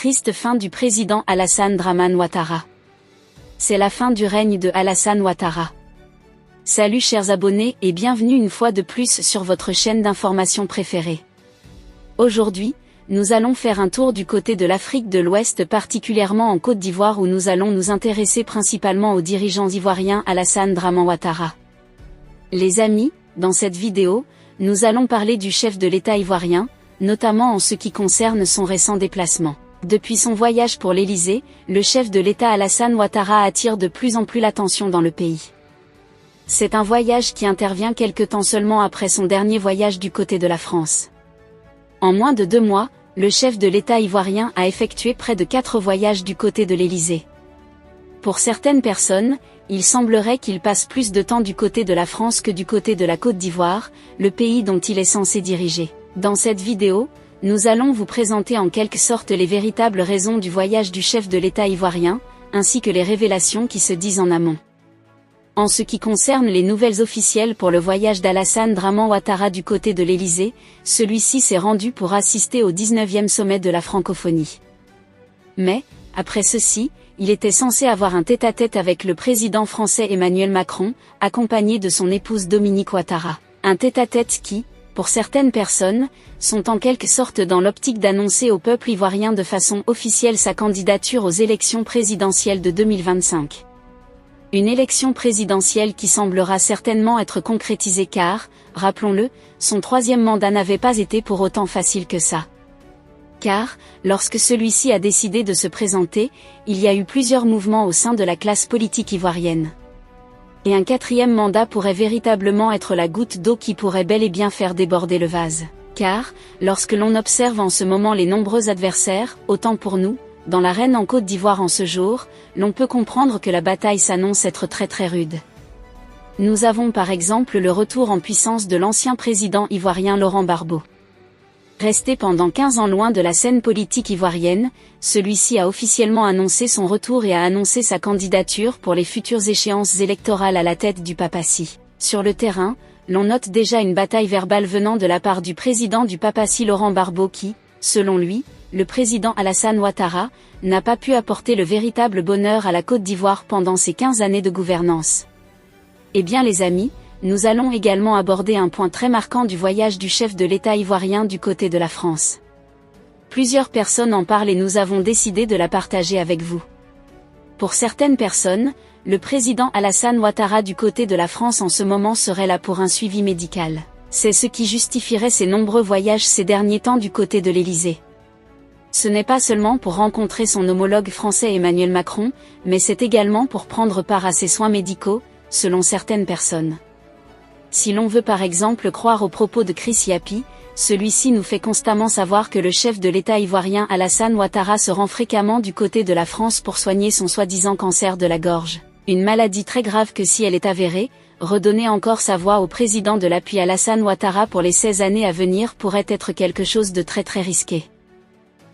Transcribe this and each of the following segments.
Triste fin du président Alassane Dramane Ouattara. C'est la fin du règne de Alassane Ouattara. Salut chers abonnés et bienvenue une fois de plus sur votre chaîne d'information préférée. Aujourd'hui, nous allons faire un tour du côté de l'Afrique de l'Ouest, particulièrement en Côte d'Ivoire, où nous allons nous intéresser principalement aux dirigeants ivoiriens Alassane Dramane Ouattara. Les amis, dans cette vidéo, nous allons parler du chef de l'État ivoirien, notamment en ce qui concerne son récent déplacement. Depuis son voyage pour l'Élysée, le chef de l'État Alassane Ouattara attire de plus en plus l'attention dans le pays. C'est un voyage qui intervient quelque temps seulement après son dernier voyage du côté de la France. En moins de 2 mois, le chef de l'État ivoirien a effectué près de 4 voyages du côté de l'Élysée. Pour certaines personnes, il semblerait qu'il passe plus de temps du côté de la France que du côté de la Côte d'Ivoire, le pays dont il est censé diriger. Dans cette vidéo, nous allons vous présenter en quelque sorte les véritables raisons du voyage du chef de l'État ivoirien, ainsi que les révélations qui se disent en amont. En ce qui concerne les nouvelles officielles pour le voyage d'Alassane Dramane Ouattara du côté de l'Élysée, celui-ci s'est rendu pour assister au 19e sommet de la francophonie. Mais, après ceci, il était censé avoir un tête-à-tête avec le président français Emmanuel Macron, accompagné de son épouse Dominique Ouattara. Un tête-à-tête qui, pour certaines personnes, sont en quelque sorte dans l'optique d'annoncer au peuple ivoirien de façon officielle sa candidature aux élections présidentielles de 2025. Une élection présidentielle qui semblera certainement être concrétisée car, rappelons-le, son 3e mandat n'avait pas été pour autant facile que ça. Car, lorsque celui-ci a décidé de se présenter, il y a eu plusieurs mouvements au sein de la classe politique ivoirienne. Et un 4e mandat pourrait véritablement être la goutte d'eau qui pourrait bel et bien faire déborder le vase. Car, lorsque l'on observe en ce moment les nombreux adversaires, autant pour nous, dans l'arène en Côte d'Ivoire en ce jour, l'on peut comprendre que la bataille s'annonce être très très rude. Nous avons par exemple le retour en puissance de l'ancien président ivoirien Laurent Gbagbo. Resté pendant 15 ans loin de la scène politique ivoirienne, celui-ci a officiellement annoncé son retour et a annoncé sa candidature pour les futures échéances électorales à la tête du papacy. Sur le terrain, l'on note déjà une bataille verbale venant de la part du président du papacy Laurent Gbagbo qui, selon lui, le président Alassane Ouattara, n'a pas pu apporter le véritable bonheur à la Côte d'Ivoire pendant ces 15 années de gouvernance. Eh bien les amis, nous allons également aborder un point très marquant du voyage du chef de l'État ivoirien du côté de la France. Plusieurs personnes en parlent et nous avons décidé de la partager avec vous. Pour certaines personnes, le président Alassane Ouattara du côté de la France en ce moment serait là pour un suivi médical. C'est ce qui justifierait ses nombreux voyages ces derniers temps du côté de l'Élysée. Ce n'est pas seulement pour rencontrer son homologue français Emmanuel Macron, mais c'est également pour prendre part à ses soins médicaux, selon certaines personnes. Si l'on veut par exemple croire aux propos de Chris Yapi, celui-ci nous fait constamment savoir que le chef de l'État ivoirien Alassane Ouattara se rend fréquemment du côté de la France pour soigner son soi-disant cancer de la gorge. Une maladie très grave que si elle est avérée, redonner encore sa voix au président de l'appui Alassane Ouattara pour les 16 années à venir pourrait être quelque chose de très très risqué.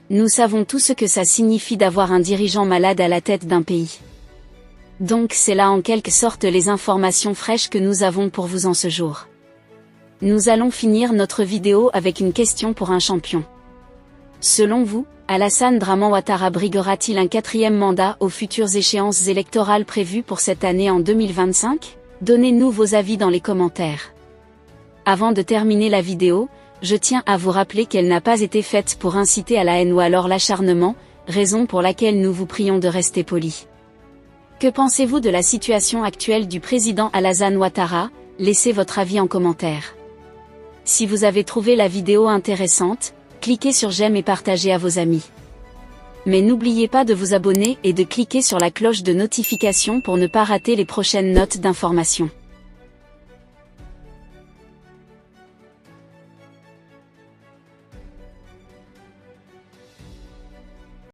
Nous savons tout ce que ça signifie d'avoir un dirigeant malade à la tête d'un pays. Donc c'est là en quelque sorte les informations fraîches que nous avons pour vous en ce jour. Nous allons finir notre vidéo avec une question pour un champion. Selon vous, Alassane Dramane Ouattara briguera-t-il un 4e mandat aux futures échéances électorales prévues pour cette année en 2025 ? Donnez-nous vos avis dans les commentaires. Avant de terminer la vidéo, je tiens à vous rappeler qu'elle n'a pas été faite pour inciter à la haine ou alors l'acharnement, raison pour laquelle nous vous prions de rester polis. Que pensez-vous de la situation actuelle du président Alassane Ouattara ? Laissez votre avis en commentaire. Si vous avez trouvé la vidéo intéressante, cliquez sur j'aime et partagez à vos amis. Mais n'oubliez pas de vous abonner et de cliquer sur la cloche de notification pour ne pas rater les prochaines notes d'information.